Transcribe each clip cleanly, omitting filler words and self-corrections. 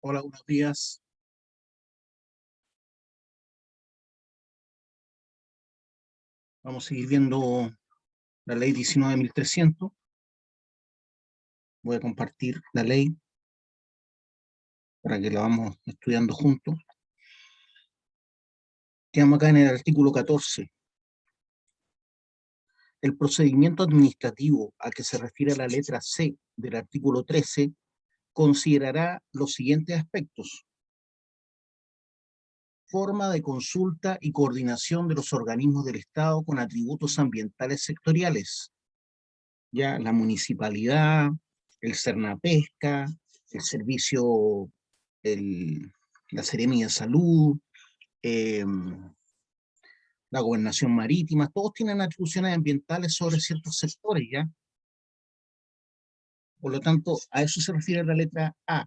Hola, buenos días. Vamos a seguir viendo la ley 19.300. Voy a compartir la ley para que la vamos estudiando juntos. Quedamos acá en el artículo 14. El procedimiento administrativo a que se refiere la letra C del artículo 13 considerará los siguientes aspectos: forma de consulta y coordinación de los organismos del Estado con atributos ambientales sectoriales, ya la municipalidad, el Cernapesca, el servicio, el, la Seremia de Salud, eh, la Gobernación Marítima, todos tienen atribuciones ambientales sobre ciertos sectores, ¿ya? Por lo tanto, a eso se refiere la letra A: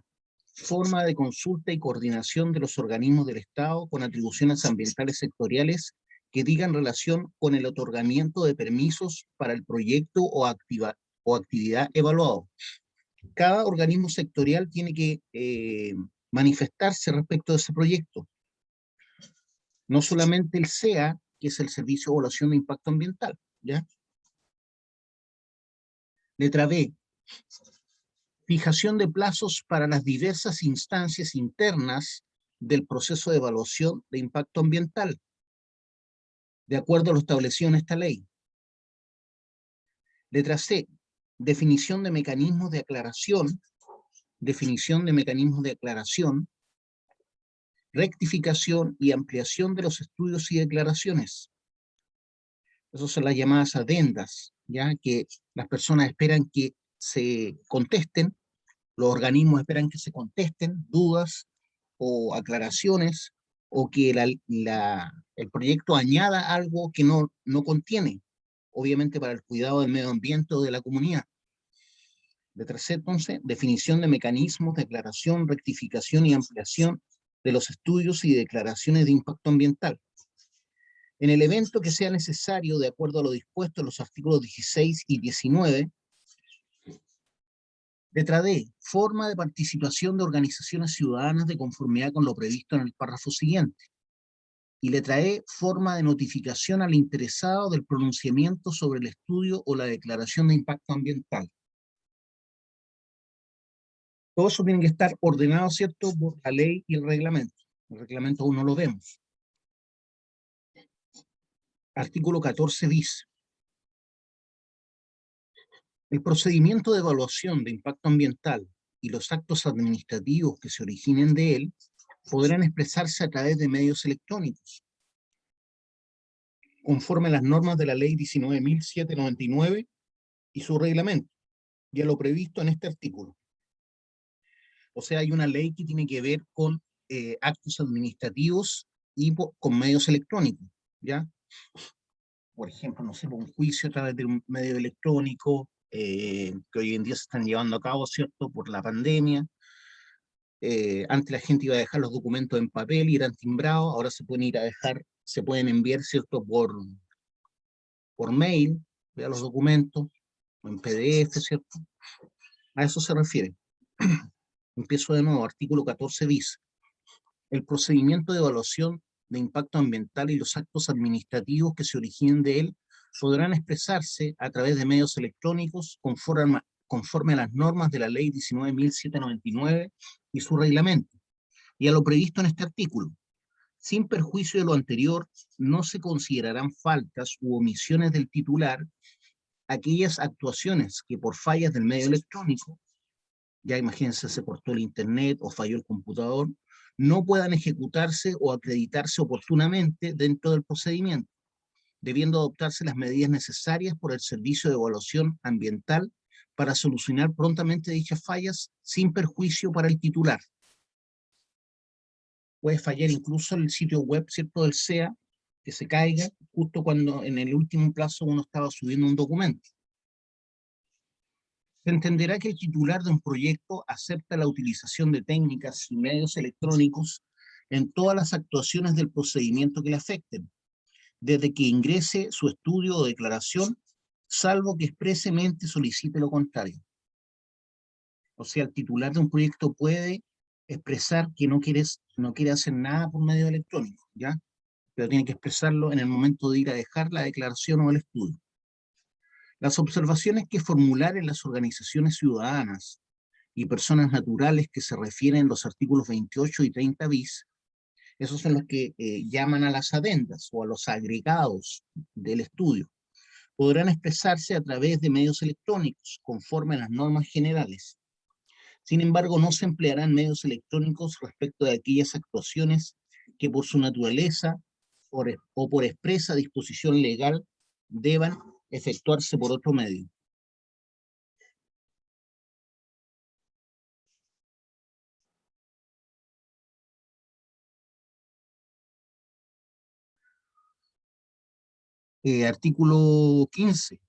forma de consulta y coordinación de los organismos del Estado con atribuciones ambientales sectoriales que digan relación con el otorgamiento de permisos para el proyecto o actividad evaluado. Cada organismo sectorial tiene que manifestarse respecto de ese proyecto. No solamente el SEA, que es el Servicio de Evaluación de Impacto Ambiental, ¿ya? Letra B: fijación de plazos para las diversas instancias internas del proceso de evaluación de impacto ambiental, de acuerdo a lo establecido en esta ley. Letra C: definición de mecanismos de aclaración, rectificación y ampliación de los estudios y declaraciones. Esas son las llamadas adendas, ya que las personas esperan que se contesten, los organismos esperan que se contesten dudas o aclaraciones, o que el proyecto añada algo que no contiene, obviamente para el cuidado del medio ambiente o de la comunidad. Letra C, entonces, definición de mecanismos, declaración, rectificación y ampliación de los estudios y declaraciones de impacto ambiental. En el evento que sea necesario, de acuerdo a lo dispuesto en los artículos 16 y 19, letra D, forma de participación de organizaciones ciudadanas de conformidad con lo previsto en el párrafo siguiente. Y letra E, forma de notificación al interesado del pronunciamiento sobre el estudio o la declaración de impacto ambiental. Todo eso tiene que estar ordenado, ¿cierto?, por la ley y el reglamento. El reglamento aún no lo vemos. Artículo 14 bis. El procedimiento de evaluación de impacto ambiental y los actos administrativos que se originen de él podrán expresarse a través de medios electrónicos, conforme a las normas de la Ley 19.799 y su reglamento, y a lo previsto en este artículo. O sea, hay una ley que tiene que ver con actos administrativos y con medios electrónicos, ¿ya? Por ejemplo, no sé, un juicio a través de un medio electrónico, que hoy en día se están llevando a cabo, ¿cierto?, por la pandemia. Antes la gente iba a dejar los documentos en papel y eran timbrados, ahora se pueden ir a dejar, se pueden enviar, ¿cierto?, por mail, vea los documentos, o en PDF, ¿cierto? A eso se refiere. Empiezo de nuevo, artículo 14 bis. El procedimiento de evaluación de impacto ambiental y los actos administrativos que se originen de él podrán expresarse a través de medios electrónicos conforme a las normas de la Ley 19.799 y su reglamento, y a lo previsto en este artículo. Sin perjuicio de lo anterior, no se considerarán faltas u omisiones del titular aquellas actuaciones que por fallas del medio electrónico, ya imagínense, se cortó el internet o falló el computador, no puedan ejecutarse o acreditarse oportunamente dentro del procedimiento, debiendo adoptarse las medidas necesarias por el Servicio de Evaluación Ambiental para solucionar prontamente dichas fallas sin perjuicio para el titular. Puede fallar incluso el sitio web, ¿cierto?, del SEA, que se caiga justo cuando en el último plazo uno estaba subiendo un documento. Se entenderá que el titular de un proyecto acepta la utilización de técnicas y medios electrónicos en todas las actuaciones del procedimiento que le afecten, desde que ingrese su estudio o declaración, salvo que expresamente solicite lo contrario. O sea, el titular de un proyecto puede expresar que no quiere hacer nada por medio electrónico, ¿ya? Pero tiene que expresarlo en el momento de ir a dejar la declaración o el estudio. Las observaciones que formular en las organizaciones ciudadanas y personas naturales que se refieren los artículos 28 y 30 bis, esos son los que llaman a las adendas o a los agregados del estudio. Podrán expresarse a través de medios electrónicos, conforme a las normas generales. Sin embargo, no se emplearán medios electrónicos respecto de aquellas actuaciones que por su naturaleza o por expresa disposición legal deban efectuarse por otro medio. Artículo 15,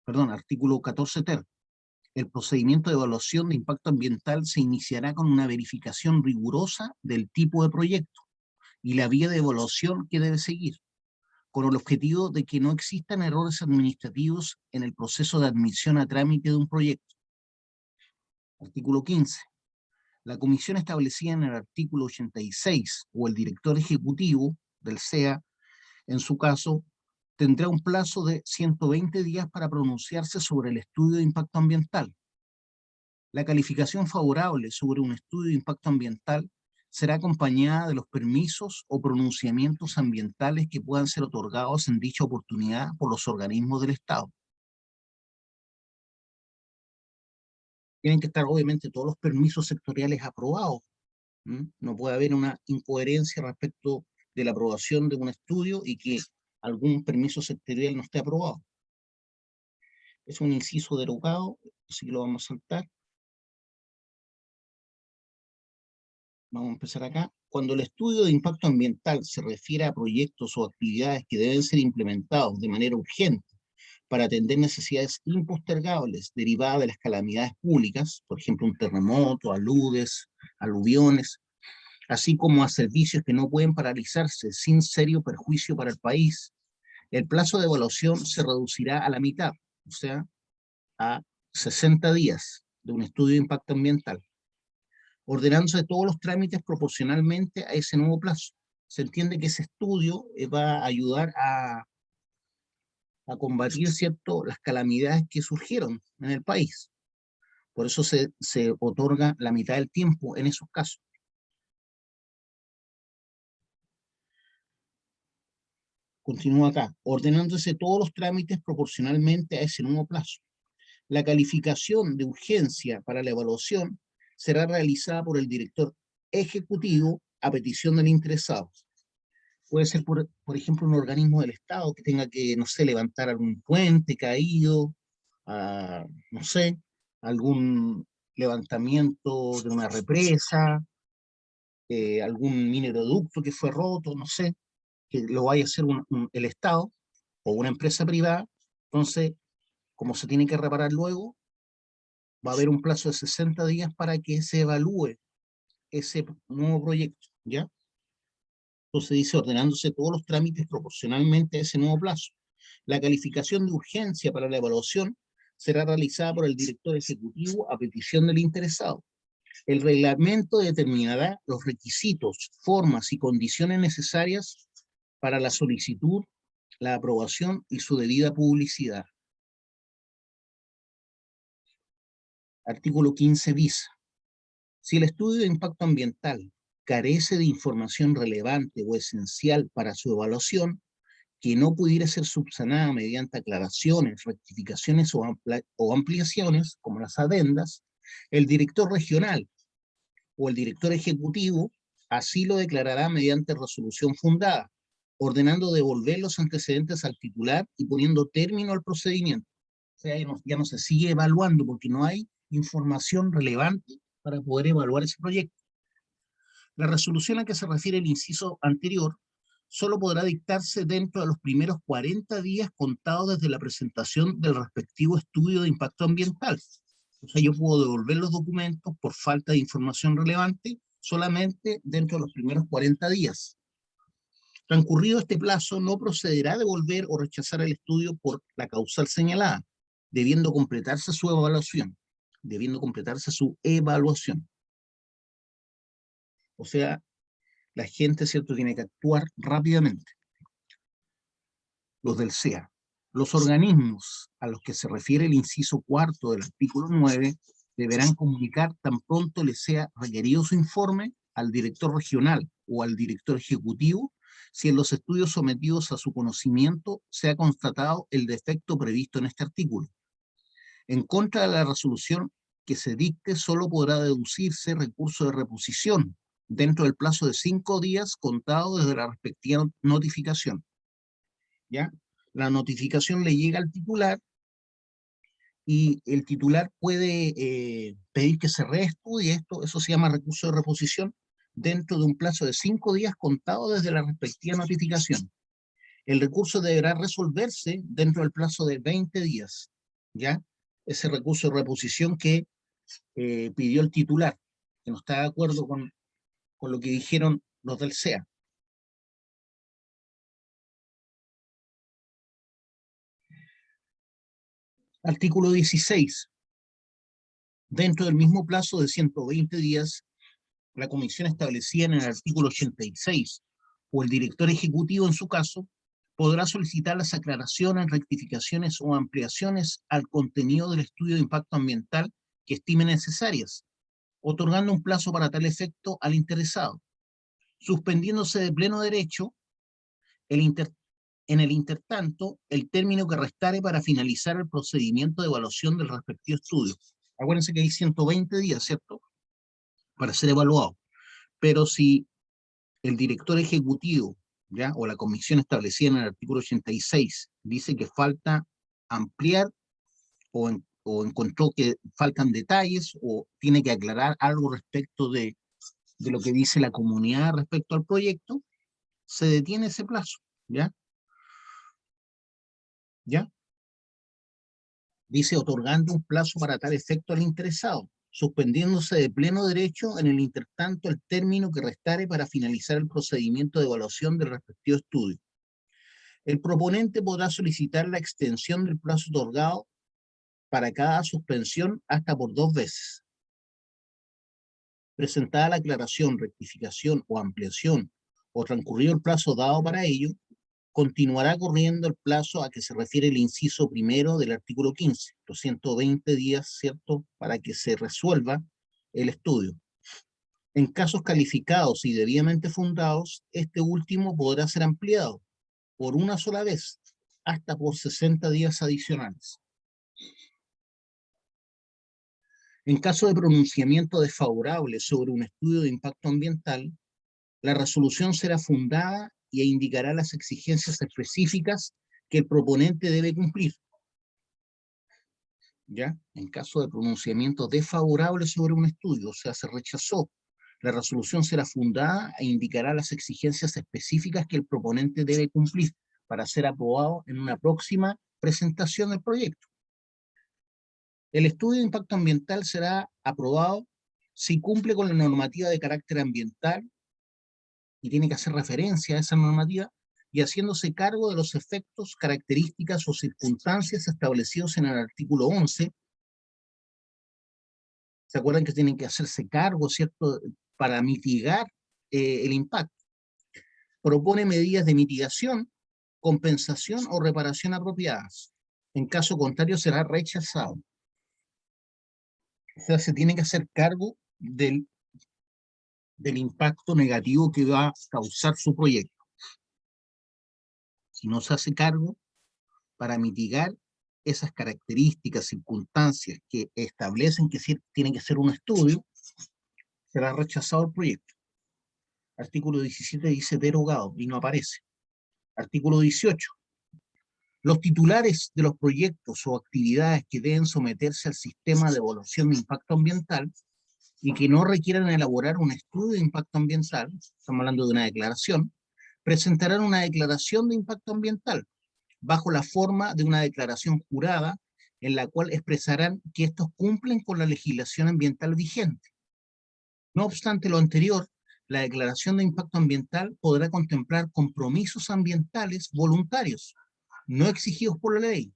perdón, artículo 14 ter. El procedimiento de evaluación de impacto ambiental se iniciará con una verificación rigurosa del tipo de proyecto y la vía de evaluación que debe seguir, con el objetivo de que no existan errores administrativos en el proceso de admisión a trámite de un proyecto. Artículo 15. La comisión establecida en el artículo 86 o el director ejecutivo del SEA, en su caso, tendrá un plazo de 120 días para pronunciarse sobre el estudio de impacto ambiental. La calificación favorable sobre un estudio de impacto ambiental será acompañada de los permisos o pronunciamientos ambientales que puedan ser otorgados en dicha oportunidad por los organismos del Estado. Tienen que estar obviamente todos los permisos sectoriales aprobados. No puede haber una incoherencia respecto de la aprobación de un estudio y que algún permiso sectorial no esté aprobado. Es un inciso derogado, así que lo vamos a saltar. Vamos a empezar acá. Cuando el estudio de impacto ambiental se refiere a proyectos o actividades que deben ser implementados de manera urgente para atender necesidades impostergables derivadas de las calamidades públicas, por ejemplo, un terremoto, aludes, aluviones, así como a servicios que no pueden paralizarse sin serio perjuicio para el país, el plazo de evaluación se reducirá a la mitad, o sea, a 60 días de un estudio de impacto ambiental, ordenándose todos los trámites proporcionalmente a ese nuevo plazo. Se entiende que ese estudio va a ayudar a combatir, ¿cierto?, las calamidades que surgieron en el país. Por eso se otorga la mitad del tiempo en esos casos. Continúa acá, ordenándose todos los trámites proporcionalmente a ese nuevo plazo. La calificación de urgencia para la evaluación será realizada por el director ejecutivo a petición del interesado. Puede ser, por ejemplo, un organismo del Estado que tenga que, no sé, levantar algún puente caído, no sé, algún levantamiento de una represa, algún mineroducto que fue roto, no sé, que lo vaya a hacer el Estado o una empresa privada. Entonces, como se tiene que reparar luego, va a haber un plazo de 60 días para que se evalúe ese nuevo proyecto, ¿ya? Entonces dice, ordenándose todos los trámites proporcionalmente a ese nuevo plazo. La calificación de urgencia para la evaluación será realizada por el director ejecutivo a petición del interesado. El reglamento determinará los requisitos, formas y condiciones necesarias para la solicitud, la aprobación y su debida publicidad. Artículo 15 bis. Si el estudio de impacto ambiental carece de información relevante o esencial para su evaluación, que no pudiera ser subsanada mediante aclaraciones, rectificaciones o ampliaciones, como las adendas, el director regional o el director ejecutivo así lo declarará mediante resolución fundada, ordenando devolver los antecedentes al titular y poniendo término al procedimiento. O sea, ya no se sigue evaluando porque no hay información relevante para poder evaluar ese proyecto. La resolución a que se refiere el inciso anterior solo podrá dictarse dentro de los primeros 40 días contados desde la presentación del respectivo estudio de impacto ambiental. O sea, yo puedo devolver los documentos por falta de información relevante solamente dentro de los primeros 40 días. Transcurrido este plazo, no procederá a devolver o rechazar el estudio por la causal señalada, debiendo completarse su evaluación. O sea, la gente, ¿cierto?, tiene que actuar rápidamente. Los del SEA. Los organismos a los que se refiere el inciso cuarto del artículo 9 deberán comunicar tan pronto les sea requerido su informe al director regional o al director ejecutivo si en los estudios sometidos a su conocimiento se ha constatado el defecto previsto en este artículo. En contra de la resolución que se dicte, solo podrá deducirse recurso de reposición dentro del plazo de 5 días contado desde la respectiva notificación. ¿Ya? La notificación le llega al titular y el titular puede pedir que se reestudie esto, eso se llama recurso de reposición, dentro de un plazo de 5 días contado desde la respectiva notificación. El recurso deberá resolverse dentro del plazo de 20 días, ¿ya? Ese recurso de reposición que pidió el titular, que no está de acuerdo con lo que dijeron los del SEA. Artículo 16. Dentro del mismo plazo de 120 días, la comisión establecida en el artículo 86, o el director ejecutivo en su caso, podrá solicitar las aclaraciones, rectificaciones o ampliaciones al contenido del estudio de impacto ambiental que estime necesarias, otorgando un plazo para tal efecto al interesado, suspendiéndose de pleno derecho en el intertanto el término que restare para finalizar el procedimiento de evaluación del respectivo estudio. Acuérdense que hay 120 días, ¿cierto?, para ser evaluado. Pero si el director ejecutivo, ¿ya?, o la comisión establecida en el artículo 86 dice que falta ampliar o encontró que faltan detalles o tiene que aclarar algo respecto de lo que dice la comunidad respecto al proyecto, se detiene ese plazo, ¿ya? ¿Ya? Dice otorgando un plazo para tal efecto al interesado, suspendiéndose de pleno derecho en el intertanto el término que restare para finalizar el procedimiento de evaluación del respectivo estudio. El proponente podrá solicitar la extensión del plazo otorgado para cada suspensión hasta por 2 veces. Presentada la aclaración, rectificación o ampliación o transcurrido el plazo dado para ello, continuará corriendo el plazo a que se refiere el inciso primero del artículo 15, los 120 días, ¿cierto?, para que se resuelva el estudio. En casos calificados y debidamente fundados, este último podrá ser ampliado por una sola vez, hasta por 60 días adicionales. En caso de pronunciamiento desfavorable sobre un estudio de impacto ambiental, la resolución será fundada e indicará las exigencias específicas que el proponente debe cumplir. ¿Ya? En caso de pronunciamiento desfavorable sobre un estudio, o sea, se rechazó, la resolución será fundada e indicará las exigencias específicas que el proponente debe cumplir para ser aprobado en una próxima presentación del proyecto. El estudio de impacto ambiental será aprobado si cumple con la normativa de carácter ambiental y tiene que hacer referencia a esa normativa y haciéndose cargo de los efectos, características o circunstancias establecidos en el artículo 11. ¿Se acuerdan que tienen que hacerse cargo, cierto?, para mitigar el impacto? Propone medidas de mitigación, compensación o reparación apropiadas. En caso contrario será rechazado. O sea, se tiene que hacer cargo del impacto negativo que va a causar su proyecto. Si no se hace cargo, para mitigar esas características, circunstancias que establecen que tiene que ser un estudio, será rechazado el proyecto. Artículo 17 dice derogado y no aparece. Artículo 18. Los titulares de los proyectos o actividades que deben someterse al sistema de evaluación de impacto ambiental y que no requieran elaborar un estudio de impacto ambiental, estamos hablando de una declaración, presentarán una declaración de impacto ambiental bajo la forma de una declaración jurada en la cual expresarán que estos cumplen con la legislación ambiental vigente. No obstante lo anterior, la declaración de impacto ambiental podrá contemplar compromisos ambientales voluntarios, no exigidos por la ley.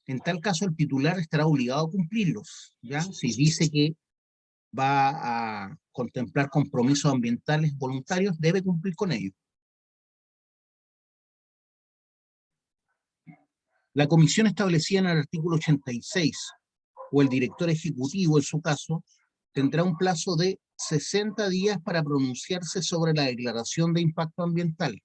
En tal caso, el titular estará obligado a cumplirlos, ¿ya? Si dice que va a contemplar compromisos ambientales voluntarios, debe cumplir con ellos. La comisión establecida en el artículo 86, o el director ejecutivo en su caso, tendrá un plazo de 60 días para pronunciarse sobre la declaración de impacto ambiental.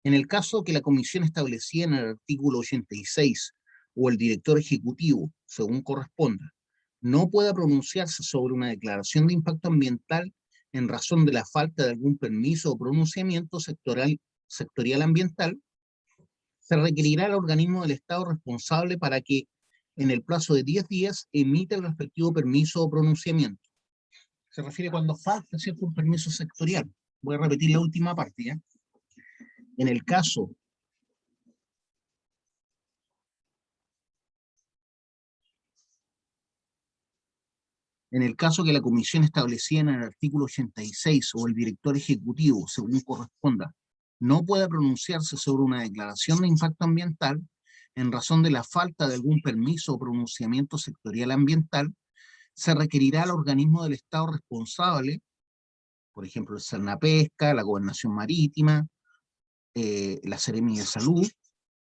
En el caso que la comisión establecida en el artículo 86 o el director ejecutivo, según corresponda, no pueda pronunciarse sobre una declaración de impacto ambiental en razón de la falta de algún permiso o pronunciamiento sectorial ambiental, se requerirá al organismo del Estado responsable para que, en el plazo de 10 días, emita el respectivo permiso o pronunciamiento. Se refiere cuando falta, ¿cierto?, un permiso sectorial. Voy a repetir la última parte, ¿ya? En el caso que la comisión establecida en el artículo 86 o el director ejecutivo, según corresponda, no pueda pronunciarse sobre una declaración de impacto ambiental en razón de la falta de algún permiso o pronunciamiento sectorial ambiental, se requerirá al organismo del Estado responsable, por ejemplo, el Cernapesca, la Gobernación Marítima, la Seremi de Salud,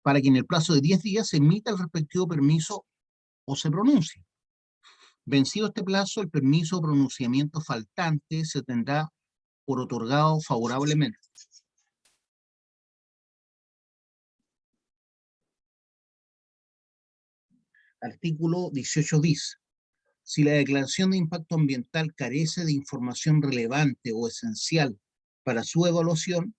para que en el plazo de 10 días se emita el respectivo permiso o se pronuncie. Vencido este plazo, el permiso o pronunciamiento faltante se tendrá por otorgado favorablemente. Artículo 18 bis. Si la declaración de impacto ambiental carece de información relevante o esencial para su evaluación,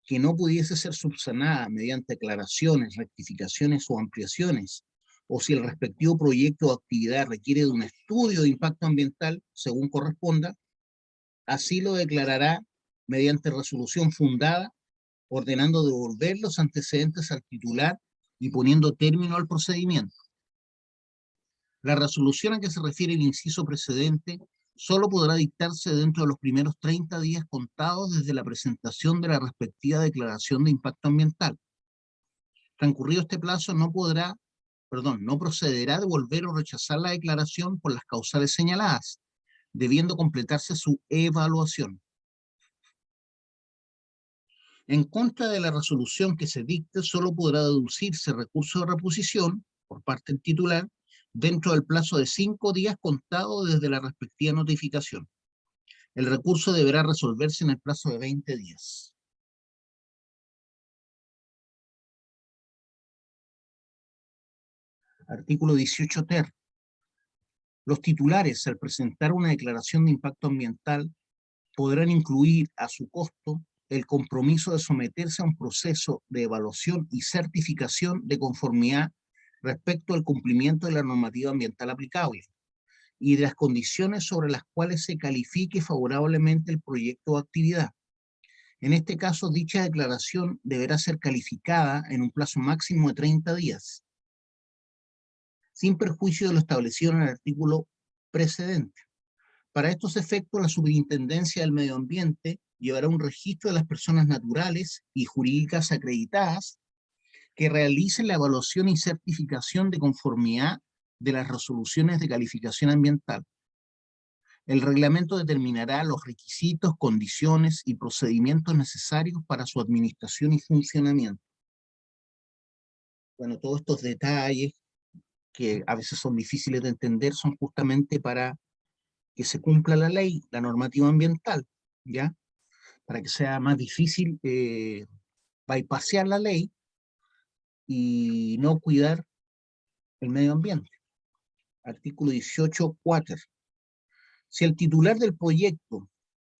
que no pudiese ser subsanada mediante aclaraciones, rectificaciones o ampliaciones, o si el respectivo proyecto o actividad requiere de un estudio de impacto ambiental, según corresponda, así lo declarará mediante resolución fundada, ordenando devolver los antecedentes al titular y poniendo término al procedimiento. La resolución a que se refiere el inciso precedente solo podrá dictarse dentro de los primeros 30 días contados desde la presentación de la respectiva declaración de impacto ambiental. Transcurrido este plazo, no procederá a devolver o rechazar la declaración por las causales señaladas, debiendo completarse su evaluación. En contra de la resolución que se dicte, solo podrá deducirse recurso de reposición por parte del titular dentro del plazo de 5 días contado desde la respectiva notificación. El recurso deberá resolverse en el plazo de 20 días. Artículo 18 ter. Los titulares, al presentar una declaración de impacto ambiental, podrán incluir a su costo el compromiso de someterse a un proceso de evaluación y certificación de conformidad respecto al cumplimiento de la normativa ambiental aplicable y de las condiciones sobre las cuales se califique favorablemente el proyecto o actividad. En este caso, dicha declaración deberá ser calificada en un plazo máximo de 30 días, sin perjuicio de lo establecido en el artículo precedente. Para estos efectos, la Superintendencia del Medio Ambiente llevará un registro de las personas naturales y jurídicas acreditadas que realicen la evaluación y certificación de conformidad de las resoluciones de calificación ambiental. El reglamento determinará los requisitos, condiciones y procedimientos necesarios para su administración y funcionamiento. Bueno, todos estos detalles que a veces son difíciles de entender son justamente para que se cumpla la ley, la normativa ambiental, ¿ya? Para que sea más difícil bypassear la ley y no cuidar el medio ambiente. Artículo 18, quater. Si el titular del proyecto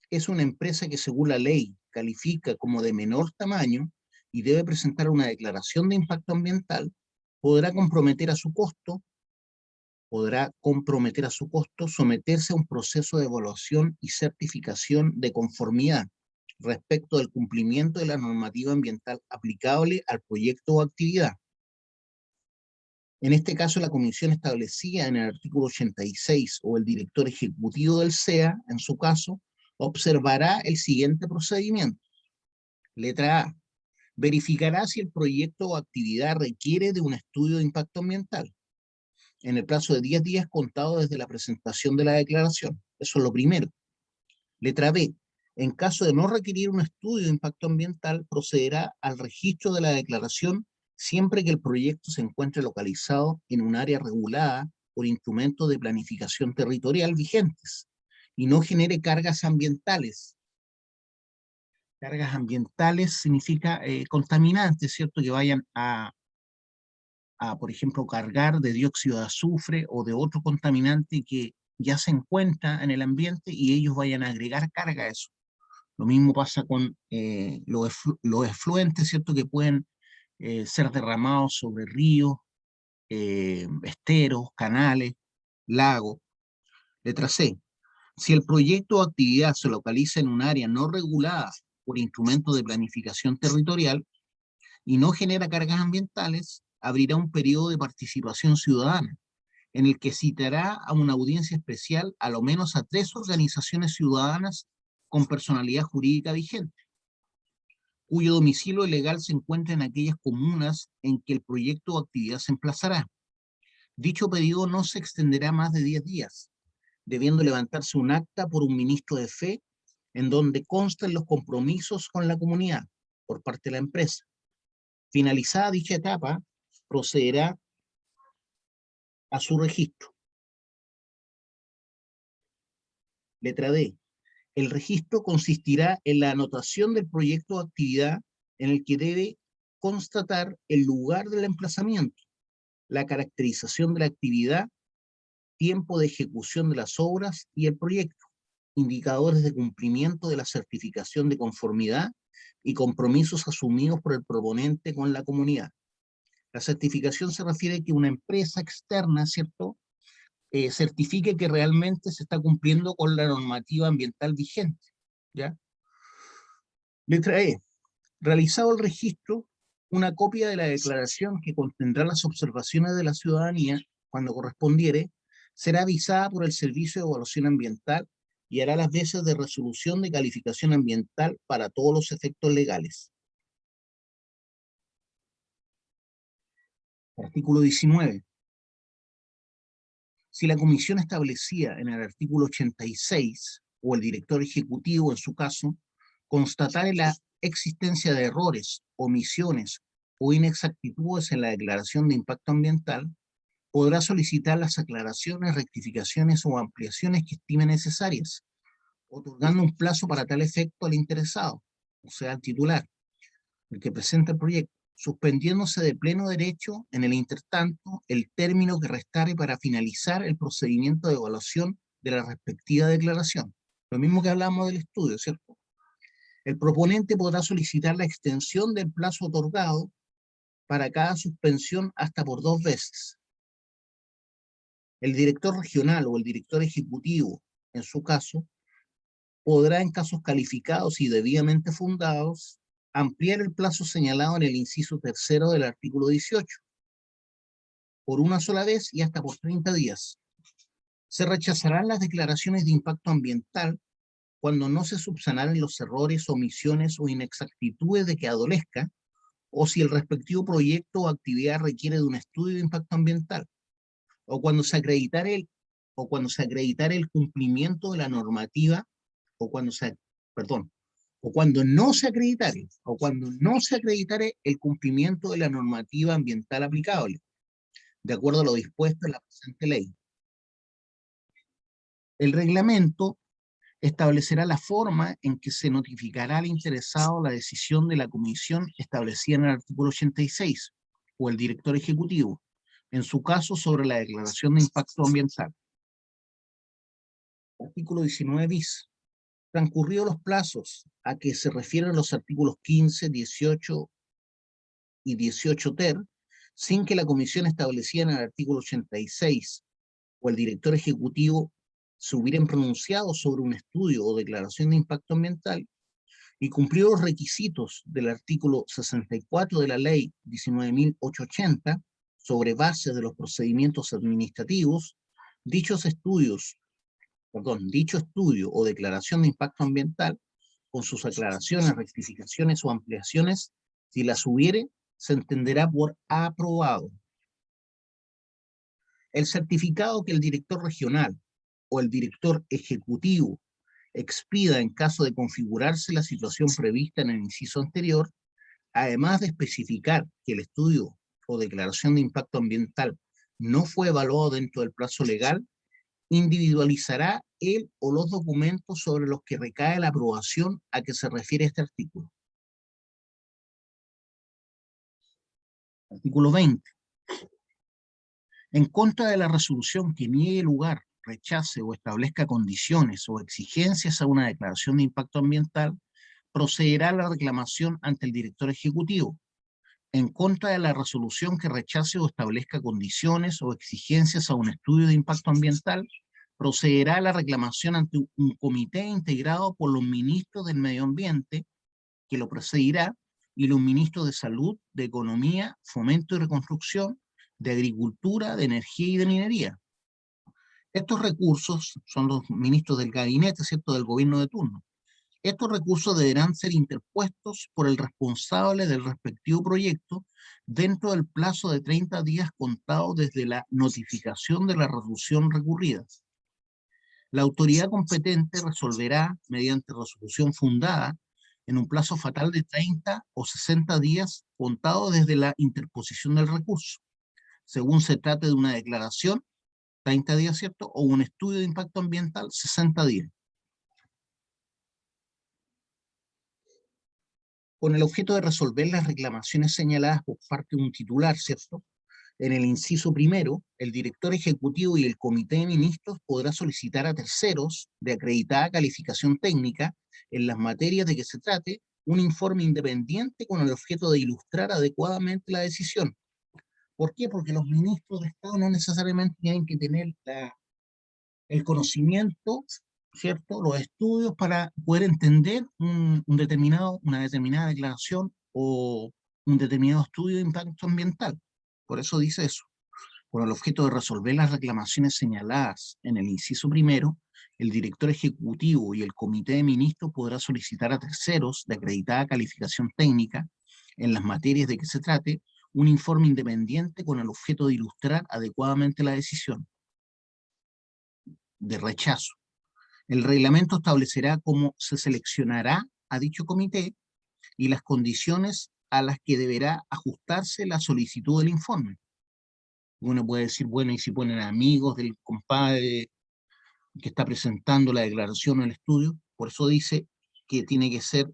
es una empresa que según la ley califica como de menor tamaño y debe presentar una declaración de impacto ambiental, podrá comprometer a su costo someterse a un proceso de evaluación y certificación de conformidad respecto del cumplimiento de la normativa ambiental aplicable al proyecto o actividad. En este caso, la comisión establecida en el artículo 86 o el director ejecutivo del SEA, en su caso, observará el siguiente procedimiento. Letra A. Verificará si el proyecto o actividad requiere de un estudio de impacto ambiental. en el plazo de 10 días contado desde la presentación de la declaración. Eso es lo primero. Letra B. En caso de no requerir un estudio de impacto ambiental, procederá al registro de la declaración siempre que el proyecto se encuentre localizado en un área regulada por instrumentos de planificación territorial vigentes y no genere cargas ambientales. Cargas ambientales significa contaminantes, ¿cierto? Que vayan por ejemplo, cargar de dióxido de azufre o de otro contaminante que ya se encuentra en el ambiente y ellos vayan a agregar carga a eso. Lo mismo pasa con los efluentes, ¿cierto? Que pueden ser derramados sobre ríos, esteros, canales, lagos. Letra C. Si el proyecto o actividad se localiza en un área no regulada por instrumentos de planificación territorial y no genera cargas ambientales, abrirá un periodo de participación ciudadana, en el que citará a una audiencia especial a lo menos a 3 organizaciones ciudadanas con personalidad jurídica vigente, cuyo domicilio legal se encuentra en aquellas comunas en que el proyecto o actividad se emplazará. Dicho periodo no se extenderá más de 10 días, debiendo levantarse un acta por un ministro de fe en donde consten los compromisos con la comunidad por parte de la empresa. Finalizada dicha etapa, procederá a su registro. Letra D. El registro consistirá en la anotación del proyecto o actividad en el que debe constatar el lugar del emplazamiento, la caracterización de la actividad, tiempo de ejecución de las obras y el proyecto, indicadores de cumplimiento de la certificación de conformidad y compromisos asumidos por el proponente con la comunidad. La certificación se refiere a que una empresa externa, ¿cierto?, certifique que realmente se está cumpliendo con la normativa ambiental vigente, ¿ya? Letra E. Realizado el registro, una copia de la declaración que contendrá las observaciones de la ciudadanía, cuando correspondiere, será avisada por el Servicio de Evaluación Ambiental y hará las veces de resolución de calificación ambiental para todos los efectos legales. Artículo 19. Si la comisión establecida en el artículo 86 o el director ejecutivo, en su caso, constatare la existencia de errores, omisiones o inexactitudes en la declaración de impacto ambiental, podrá solicitar las aclaraciones, rectificaciones o ampliaciones que estime necesarias, otorgando un plazo para tal efecto al interesado, o sea, al titular, el que presenta el proyecto, suspendiéndose de pleno derecho en el intertanto el término que restare para finalizar el procedimiento de evaluación de la respectiva declaración. Lo mismo que hablamos del estudio, ¿cierto? El proponente podrá solicitar la extensión del plazo otorgado para cada suspensión hasta por 2 veces. El director regional o el director ejecutivo, en su caso, podrá, en casos calificados y debidamente fundados, ampliar el plazo señalado en el inciso 3 del artículo 18, por una sola vez y hasta por 30 días. Se rechazarán las declaraciones de impacto ambiental cuando no se subsanaren los errores, omisiones o inexactitudes de que adolezca, o si el respectivo proyecto o actividad requiere de un estudio de impacto ambiental, o cuando se acreditare el cumplimiento de la normativa, o cuando no se acreditare el cumplimiento de la normativa ambiental aplicable, de acuerdo a lo dispuesto en la presente ley. El reglamento establecerá la forma en que se notificará al interesado la decisión de la comisión establecida en el artículo 86, o el director ejecutivo, en su caso sobre la declaración de impacto ambiental. Artículo 19 bis. Transcurridos los plazos a que se refieren los artículos 15, 18 y 18 ter, sin que la comisión establecida en el artículo 86 o el director ejecutivo se hubieran pronunciado sobre un estudio o declaración de impacto ambiental, y cumplió los requisitos del artículo 64 de la ley 19.880 sobre base de los procedimientos administrativos, dicho estudio o declaración de impacto ambiental, con sus aclaraciones, rectificaciones o ampliaciones, si las hubiere, se entenderá por aprobado. El certificado que el director regional o el director ejecutivo expida en caso de configurarse la situación prevista en el inciso anterior, además de especificar que el estudio o declaración de impacto ambiental no fue evaluado dentro del plazo legal, individualizará el o los documentos sobre los que recae la aprobación a que se refiere este artículo. Artículo 20. En contra de la resolución que niegue lugar, rechace o establezca condiciones o exigencias a una declaración de impacto ambiental, procederá a la reclamación ante el director ejecutivo. En contra de la resolución que rechace o establezca condiciones o exigencias a un estudio de impacto ambiental, procederá a la reclamación ante un comité integrado por los ministros del Medio Ambiente, que lo presidirá, y los ministros de Salud, de Economía, Fomento y Reconstrucción, de Agricultura, de Energía y de Minería. Estos recursos son los ministros del gabinete, ¿cierto?, del gobierno de turno. Estos recursos deberán ser interpuestos por el responsable del respectivo proyecto dentro del plazo de 30 días contado desde la notificación de la resolución recurrida. La autoridad competente resolverá, mediante resolución fundada, en un plazo fatal de 30 o 60 días contado desde la interposición del recurso, según se trate de una declaración, 30 días, ¿cierto?, o un estudio de impacto ambiental, 60 días. Con el objeto de resolver las reclamaciones señaladas por parte de un titular, ¿cierto? En el inciso primero, el director ejecutivo y el comité de ministros podrá solicitar a terceros de acreditada calificación técnica en las materias de que se trate un informe independiente con el objeto de ilustrar adecuadamente la decisión. ¿Por qué? Porque los ministros de Estado no necesariamente tienen que tener el conocimiento, ¿cierto?, los estudios para poder entender una determinada declaración o un determinado estudio de impacto ambiental. Por eso dice eso. Con el objeto de resolver las reclamaciones señaladas en el inciso primero, el director ejecutivo y el comité de ministros podrá solicitar a terceros de acreditada calificación técnica en las materias de que se trate un informe independiente con el objeto de ilustrar adecuadamente la decisión de rechazo. El reglamento establecerá cómo se seleccionará a dicho comité y las condiciones a las que deberá ajustarse la solicitud del informe. Uno puede decir, bueno, y si ponen amigos del compadre que está presentando la declaración o el estudio, por eso dice que tiene que ser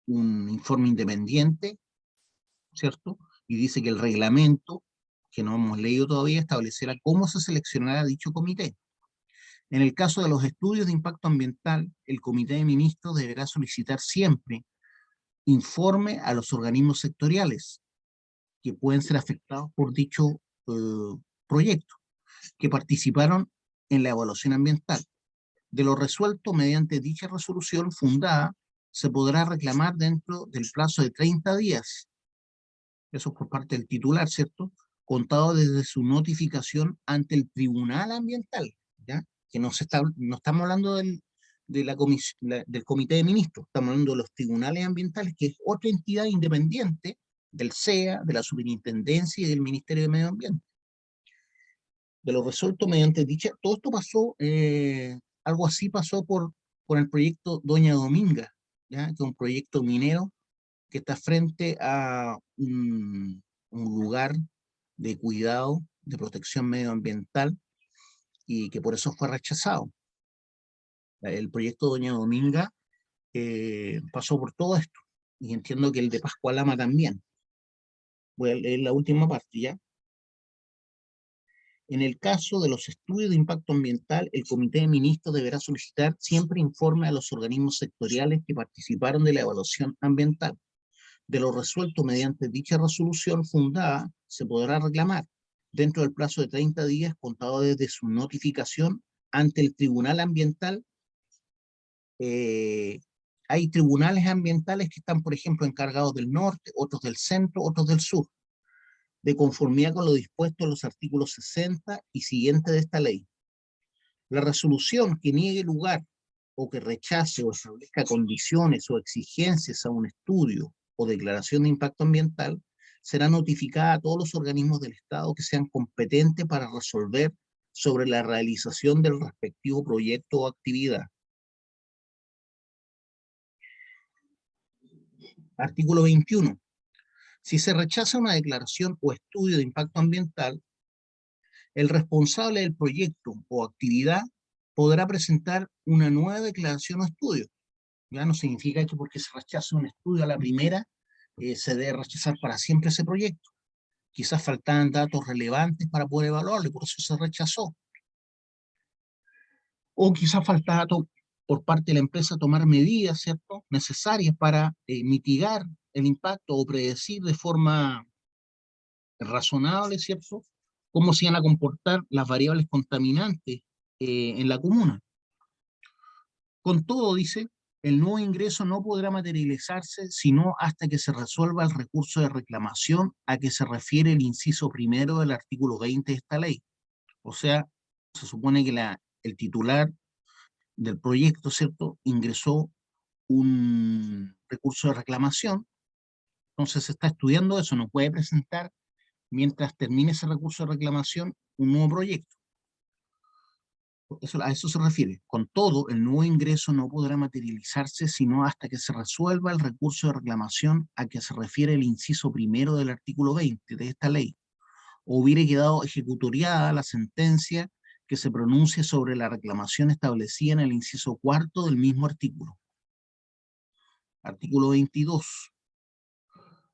un informe independiente, ¿cierto? Y dice que el reglamento, que no hemos leído todavía, establecerá cómo se seleccionará dicho comité. En el caso de los estudios de impacto ambiental, el comité de ministros deberá solicitar siempre informe a los organismos sectoriales que pueden ser afectados por dicho proyecto, que participaron en la evaluación ambiental. De lo resuelto mediante dicha resolución fundada, se podrá reclamar dentro del plazo de 30 días, eso por parte del titular, ¿cierto?, contado desde su notificación ante el Tribunal Ambiental, ¿ya? Que no estamos hablando del comité de ministros, estamos hablando de los tribunales ambientales, que es otra entidad independiente del CEA, de la Superintendencia y del Ministerio de Medio Ambiente. De lo resuelto mediante dicha, todo esto pasó, algo así pasó por el proyecto Doña Dominga, ¿ya? Que es un proyecto minero que está frente a un lugar de cuidado, de protección medioambiental, y que por eso fue rechazado. El proyecto Doña Dominga pasó por todo esto, y entiendo que el de Pascualama también. Voy a leer la última parte, ¿ya? En el caso de los estudios de impacto ambiental, el comité de ministros deberá solicitar siempre informe a los organismos sectoriales que participaron de la evaluación ambiental. De lo resuelto mediante dicha resolución fundada, se podrá reclamar dentro del plazo de 30 días contado desde su notificación ante el Tribunal Ambiental. Hay tribunales ambientales que están, por ejemplo, encargados del norte, otros del centro, otros del sur, de conformidad con lo dispuesto en los artículos 60 y siguientes de esta ley. La resolución que niegue lugar o que rechace o establezca condiciones o exigencias a un estudio o declaración de impacto ambiental será notificada a todos los organismos del Estado que sean competentes para resolver sobre la realización del respectivo proyecto o actividad. Artículo 21. Si se rechaza una declaración o estudio de impacto ambiental, el responsable del proyecto o actividad podrá presentar una nueva declaración o estudio. Ya no significa que porque se rechace un estudio a la primera, se debe rechazar para siempre ese proyecto. Quizás faltaban datos relevantes para poder evaluarlo y por eso se rechazó. O quizás faltaba por parte de la empresa tomar medidas, ¿cierto?, necesarias para mitigar el impacto o predecir de forma razonable, ¿cierto?, cómo se iban a comportar las variables contaminantes en la comuna. Con todo, dice, el nuevo ingreso no podrá materializarse sino hasta que se resuelva el recurso de reclamación a que se refiere el inciso primero del artículo 20 de esta ley. O sea, se supone que el titular del proyecto, ¿cierto?, ingresó un recurso de reclamación, entonces se está estudiando eso, no puede presentar, mientras termine ese recurso de reclamación, un nuevo proyecto. A eso se refiere. Con todo, el nuevo ingreso no podrá materializarse sino hasta que se resuelva el recurso de reclamación a que se refiere el inciso primero del artículo 20 de esta ley, o hubiere quedado ejecutoriada la sentencia que se pronuncie sobre la reclamación establecida en el inciso cuarto del mismo artículo. Artículo 22.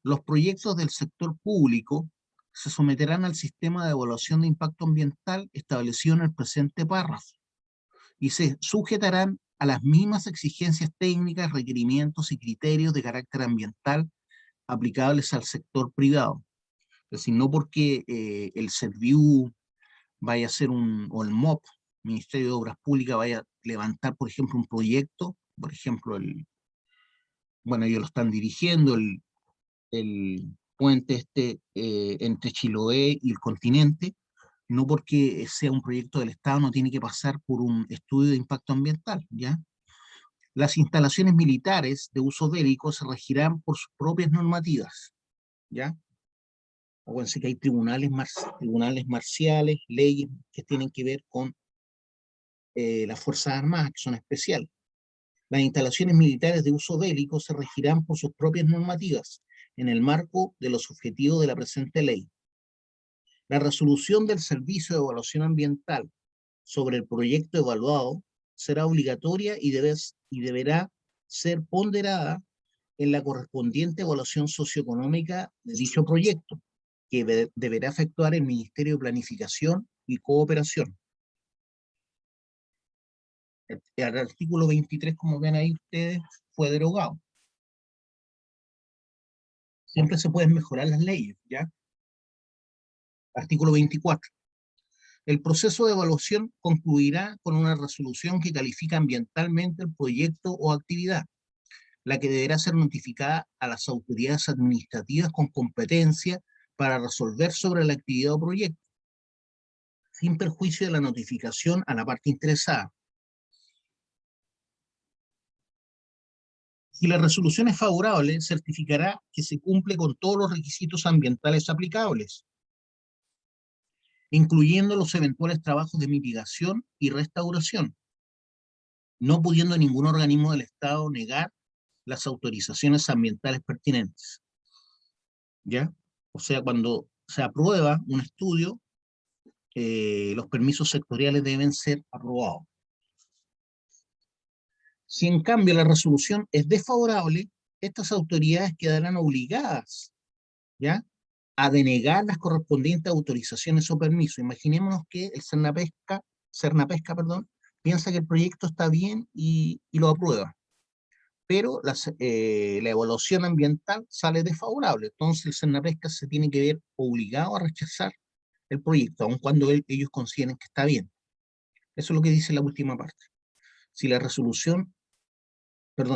Los proyectos del sector público se someterán al sistema de evaluación de impacto ambiental establecido en el presente párrafo y se sujetarán a las mismas exigencias técnicas, requerimientos y criterios de carácter ambiental aplicables al sector privado. Es decir, no porque el SERVIU vaya a hacer o el MOP, Ministerio de Obras Públicas, vaya a levantar, por ejemplo, un proyecto, por ejemplo, bueno, ellos lo están dirigiendo, el puente entre Chiloé y el continente, no porque sea un proyecto del Estado no tiene que pasar por un estudio de impacto ambiental, ¿ya? Las instalaciones militares de uso bélico se regirán por sus propias normativas, ¿ya? Acuérdense que hay tribunales marciales, leyes que tienen que ver con las Fuerzas Armadas, que son especiales. Las instalaciones militares de uso bélico se regirán por sus propias normativas, en el marco de los objetivos de la presente ley. La resolución del Servicio de Evaluación Ambiental sobre el proyecto evaluado será obligatoria y deberá ser ponderada en la correspondiente evaluación socioeconómica de dicho proyecto, que deberá efectuar el Ministerio de Planificación y Cooperación. El artículo 23, como ven ahí ustedes, fue derogado. Siempre se pueden mejorar las leyes, ¿ya? Artículo 24. El proceso de evaluación concluirá con una resolución que califica ambientalmente el proyecto o actividad, la que deberá ser notificada a las autoridades administrativas con competencia para resolver sobre la actividad o proyecto, sin perjuicio de la notificación a la parte interesada. Si la resolución es favorable, certificará que se cumple con todos los requisitos ambientales aplicables, incluyendo los eventuales trabajos de mitigación y restauración, no pudiendo ningún organismo del Estado negar las autorizaciones ambientales pertinentes. ¿Ya? O sea, cuando se aprueba un estudio, los permisos sectoriales deben ser aprobados. Si en cambio la resolución es desfavorable, estas autoridades quedarán obligadas, ¿ya?, a denegar las correspondientes autorizaciones o permisos. Imaginémonos que el Cernapesca, piensa que el proyecto está bien y lo aprueba, pero la evaluación ambiental sale desfavorable. Entonces el Cernapesca se tiene que ver obligado a rechazar el proyecto, aun cuando ellos consideren que está bien. Eso es lo que dice la última parte. Si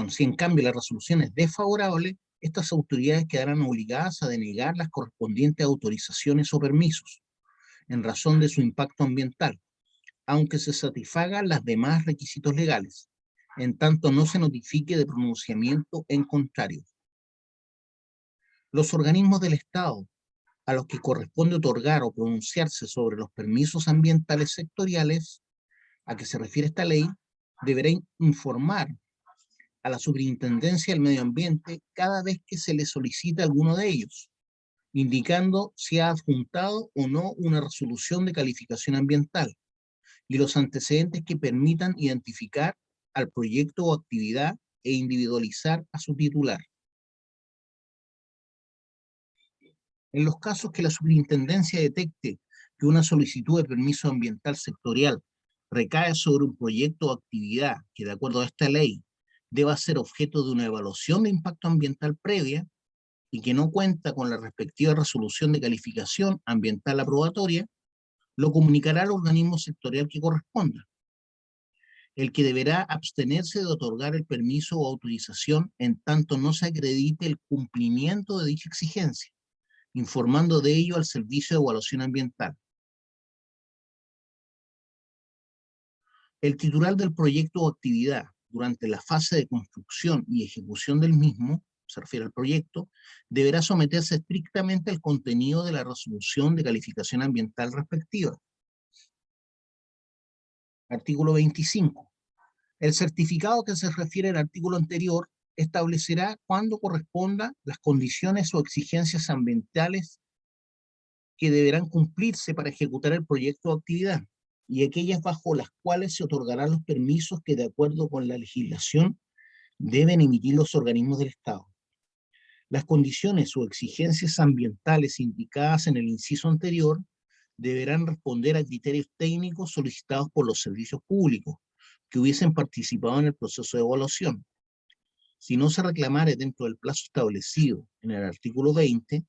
si en cambio la resolución es desfavorable, estas autoridades quedarán obligadas a denegar las correspondientes autorizaciones o permisos en razón de su impacto ambiental, aunque se satisfagan los demás requisitos legales, en tanto no se notifique de pronunciamiento en contrario. Los organismos del Estado a los que corresponde otorgar o pronunciarse sobre los permisos ambientales sectoriales a que se refiere esta ley, deberá informar a la Superintendencia del Medio Ambiente cada vez que se le solicite alguno de ellos, indicando si ha adjuntado o no una resolución de calificación ambiental y los antecedentes que permitan identificar al proyecto o actividad e individualizar a su titular. En los casos que la superintendencia detecte que una solicitud de permiso ambiental sectorial recae sobre un proyecto o actividad que, de acuerdo a esta ley, deba ser objeto de una evaluación de impacto ambiental previa y que no cuenta con la respectiva resolución de calificación ambiental aprobatoria, lo comunicará al organismo sectorial que corresponda, el que deberá abstenerse de otorgar el permiso o autorización en tanto no se acredite el cumplimiento de dicha exigencia, informando de ello al Servicio de Evaluación Ambiental. El titular del proyecto o actividad durante la fase de construcción y ejecución del mismo, se refiere al proyecto, deberá someterse estrictamente al contenido de la resolución de calificación ambiental respectiva. Artículo 25. El certificado que se refiere al artículo anterior establecerá cuándo corresponda las condiciones o exigencias ambientales que deberán cumplirse para ejecutar el proyecto o actividad, y aquellas bajo las cuales se otorgarán los permisos que, de acuerdo con la legislación, deben emitir los organismos del Estado. Las condiciones o exigencias ambientales indicadas en el inciso anterior deberán responder a criterios técnicos solicitados por los servicios públicos que hubiesen participado en el proceso de evaluación. Si no se reclamare dentro del plazo establecido en el artículo 20,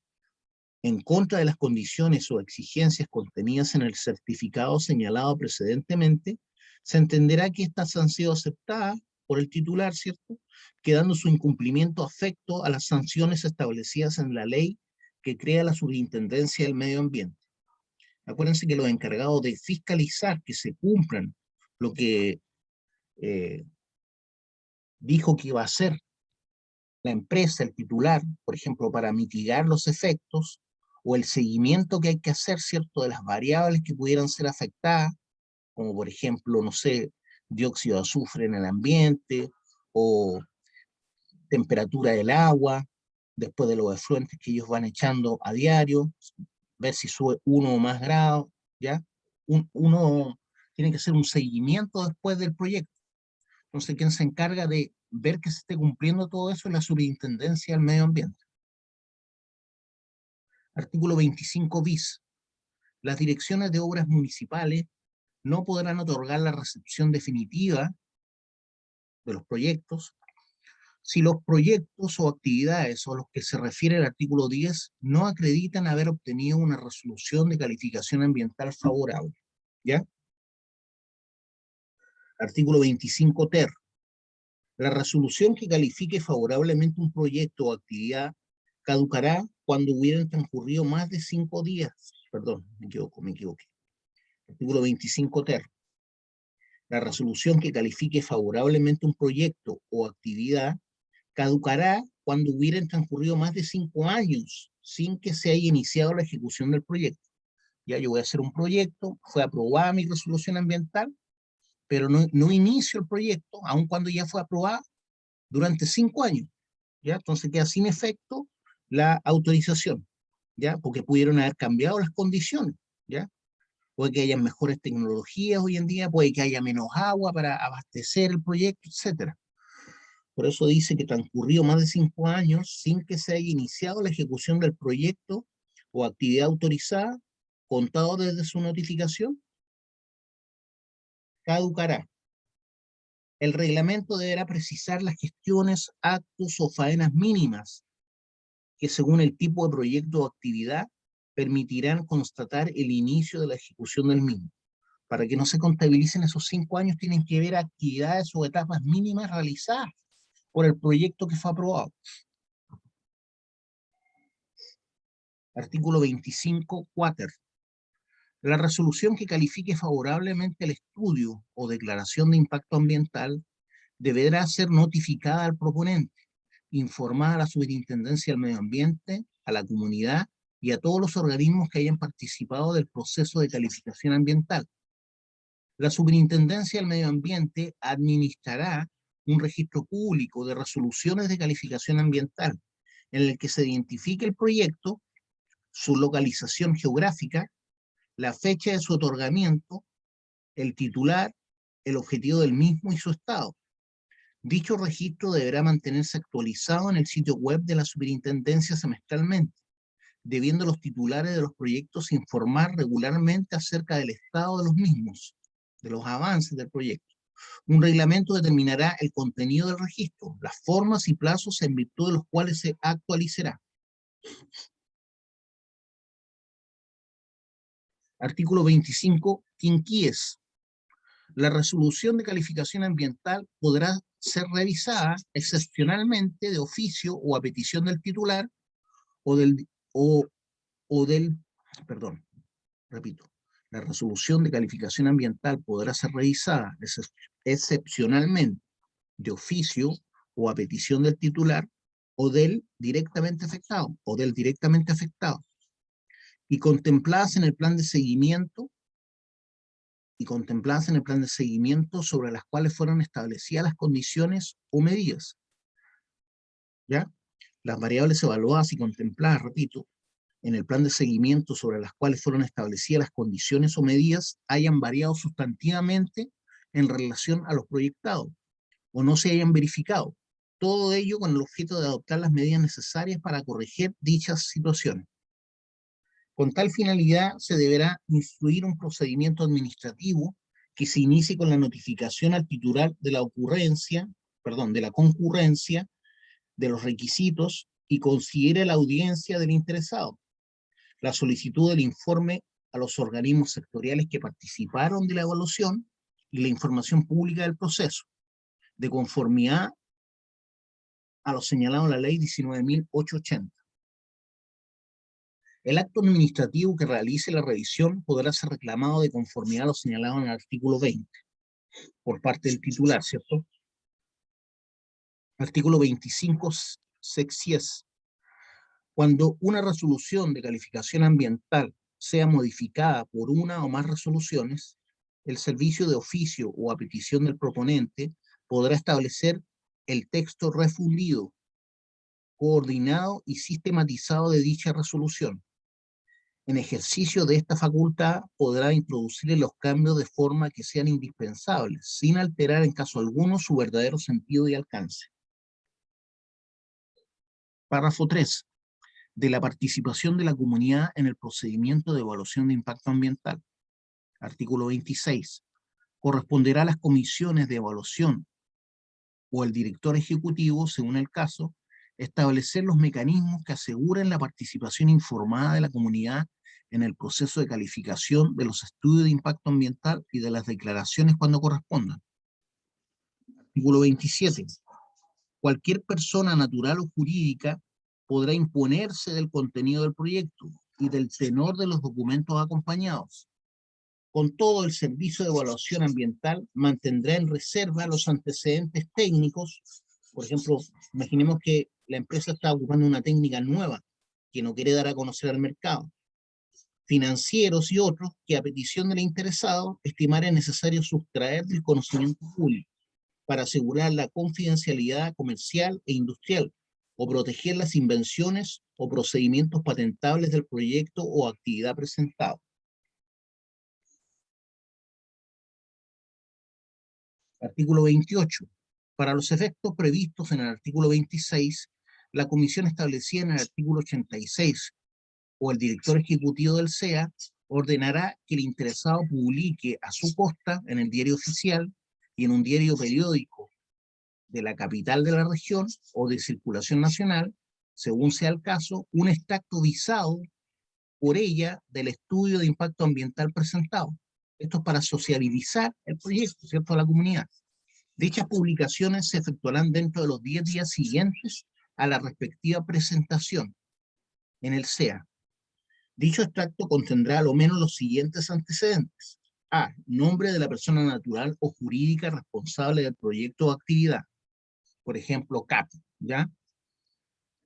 en contra de las condiciones o exigencias contenidas en el certificado señalado precedentemente, se entenderá que éstas han sido aceptadas por el titular, ¿cierto?, quedando su incumplimiento afecto a las sanciones establecidas en la ley que crea la Superintendencia del Medio Ambiente. Acuérdense que los encargados de fiscalizar que se cumplan lo que dijo que iba a hacer la empresa, el titular, por ejemplo, para mitigar los efectos, o el seguimiento que hay que hacer, ¿cierto?, de las variables que pudieran ser afectadas, como por ejemplo, no sé, dióxido de azufre en el ambiente, o temperatura del agua, después de los efluentes que ellos van echando a diario, ver si sube 1 o más grados, ¿ya? Uno tiene que hacer un seguimiento después del proyecto. Entonces, ¿quién se encarga de ver que se esté cumpliendo todo eso? Es la Superintendencia del Medio Ambiente. Artículo 25 bis. Las direcciones de obras municipales no podrán otorgar la recepción definitiva de los proyectos si los proyectos o actividades a los que se refiere el artículo 10 no acreditan haber obtenido una resolución de calificación ambiental favorable. ¿Ya? Artículo 25 ter. La resolución que califique favorablemente un proyecto o actividad caducará cuando hubieran transcurrido más de 5 días. Perdón, me equivoqué. Artículo 25 ter. La resolución que califique favorablemente un proyecto o actividad caducará cuando hubieran transcurrido más de 5 años sin que se haya iniciado la ejecución del proyecto. Ya yo voy a hacer un proyecto, fue aprobada mi resolución ambiental, pero no inicio el proyecto, aun cuando ya fue aprobada, durante 5 años. ¿Ya? Entonces queda sin efecto la autorización, ¿ya? Porque pudieron haber cambiado las condiciones, ¿ya? Puede que haya mejores tecnologías hoy en día, puede que haya menos agua para abastecer el proyecto, etc. Por eso dice que transcurrido más de 5 años sin que se haya iniciado la ejecución del proyecto o actividad autorizada, contado desde su notificación, caducará. El reglamento deberá precisar las gestiones, actos o faenas mínimas que, según el tipo de proyecto o actividad, permitirán constatar el inicio de la ejecución del mismo. Para que no se contabilicen esos 5 años, tienen que ver actividades o etapas mínimas realizadas por el proyecto que fue aprobado. Artículo 25, quater. La resolución que califique favorablemente el estudio o declaración de impacto ambiental deberá ser notificada al proponente, informada a la Superintendencia del Medio Ambiente a la comunidad y a todos los organismos que hayan participado del proceso de calificación ambiental. La Superintendencia del Medio Ambiente administrará un registro público de resoluciones de calificación ambiental, en el que se identifique el proyecto, su localización geográfica, la fecha de su otorgamiento, el titular, el objetivo del mismo y su estado. Dicho registro deberá mantenerse actualizado en el sitio web de la Superintendencia semestralmente, debiendo los titulares de los proyectos informar regularmente acerca del estado de los mismos, de los avances del proyecto. Un reglamento determinará el contenido del registro, las formas y plazos en virtud de los cuales se actualizará. Artículo 25, quinquies. La resolución de calificación ambiental podrá ser revisada excepcionalmente de oficio o a petición del titular repito, la resolución de calificación ambiental podrá ser revisada excepcionalmente de oficio o a petición del titular o del directamente afectado, y contempladas en el plan de seguimiento sobre las cuales fueron establecidas las condiciones o medidas. ¿Ya? Las variables evaluadas y contempladas, repito, en el plan de seguimiento sobre las cuales fueron establecidas las condiciones o medidas hayan variado sustantivamente en relación a los proyectados o no se hayan verificado. Todo ello con el objeto de adoptar las medidas necesarias para corregir dichas situaciones. Con tal finalidad se deberá instruir un procedimiento administrativo que se inicie con la notificación al titular de la concurrencia de los requisitos y considere la audiencia del interesado, la solicitud del informe a los organismos sectoriales que participaron de la evaluación y la información pública del proceso, de conformidad a lo señalado en la ley 19.880. El acto administrativo que realice la revisión podrá ser reclamado de conformidad a lo señalado en el artículo 20, por parte del titular, ¿cierto? Artículo 25, sexies. Cuando una resolución de calificación ambiental sea modificada por una o más resoluciones, el servicio de oficio o a petición del proponente podrá establecer el texto refundido, coordinado y sistematizado de dicha resolución. En ejercicio de esta facultad podrá introducirle los cambios de forma que sean indispensables, sin alterar en caso alguno su verdadero sentido y alcance. Párrafo 3. De la participación de la comunidad en el procedimiento de evaluación de impacto ambiental. Artículo 26. Corresponderá a las comisiones de evaluación o al director ejecutivo, según el caso, establecer los mecanismos que aseguren la participación informada de la comunidad en el proceso de calificación de los estudios de impacto ambiental y de las declaraciones cuando correspondan. Artículo 27. Cualquier persona natural o jurídica podrá imponerse del contenido del proyecto y del tenor de los documentos acompañados. Con todo, el Servicio de Evaluación Ambiental mantendrá en reserva los antecedentes técnicos. Por ejemplo, imaginemos que la empresa está ocupando una técnica nueva que no quiere dar a conocer al mercado. Financieros y otros que a petición del interesado estimará necesario sustraer del conocimiento público para asegurar la confidencialidad comercial e industrial o proteger las invenciones o procedimientos patentables del proyecto o actividad presentado. Artículo 28. Para los efectos previstos en el artículo 26, la comisión establecida en el artículo 86 o el director ejecutivo del SEA ordenará que el interesado publique a su costa en el diario oficial y en un diario periódico de la capital de la región o de circulación nacional, según sea el caso, un extracto visado por ella del estudio de impacto ambiental presentado. Esto es para socializar el proyecto, ¿cierto?, a la comunidad. Dichas publicaciones se efectuarán dentro de los 10 días siguientes a la respectiva presentación en el SEA. Dicho extracto contendrá a lo menos los siguientes antecedentes. A. Nombre de la persona natural o jurídica responsable del proyecto o actividad. Por ejemplo, CAP, ¿ya?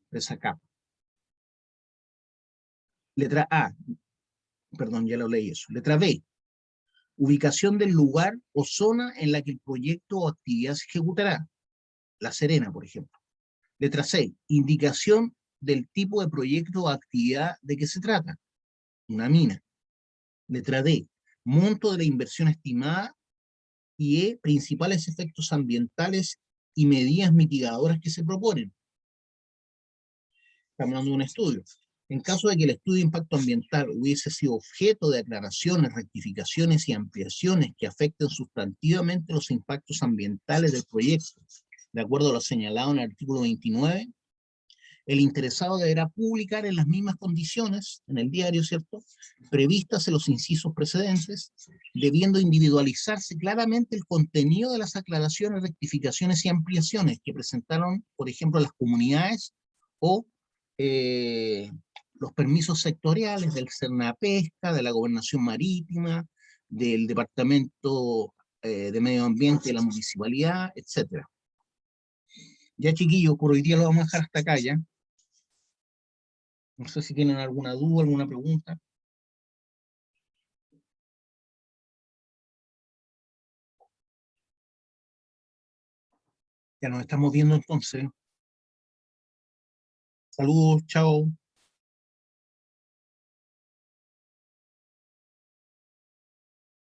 Empresa CAP. Letra A, perdón, ya lo leí eso. Letra B, ubicación del lugar o zona en la que el proyecto o actividad se ejecutará. La Serena, por ejemplo. Letra C, indicación del tipo de proyecto o actividad de que se trata. Una mina. Letra D, monto de la inversión estimada. Y E, principales efectos ambientales y medidas mitigadoras que se proponen. Estamos hablando de un estudio. En caso de que el estudio de impacto ambiental hubiese sido objeto de aclaraciones, rectificaciones y ampliaciones que afecten sustantivamente los impactos ambientales del proyecto, de acuerdo a lo señalado en el artículo 29, el interesado deberá publicar en las mismas condiciones, en el diario, ¿cierto?, previstas en los incisos precedentes, debiendo individualizarse claramente el contenido de las aclaraciones, rectificaciones y ampliaciones que presentaron, por ejemplo, las comunidades o los permisos sectoriales del Cernapesca, de la Gobernación Marítima, del Departamento de Medio Ambiente de la Municipalidad, etcétera. Ya, chiquillos, por hoy día lo vamos a dejar hasta acá, ¿ya? No sé si tienen alguna duda, alguna pregunta. Ya nos estamos viendo entonces. Saludos, chao.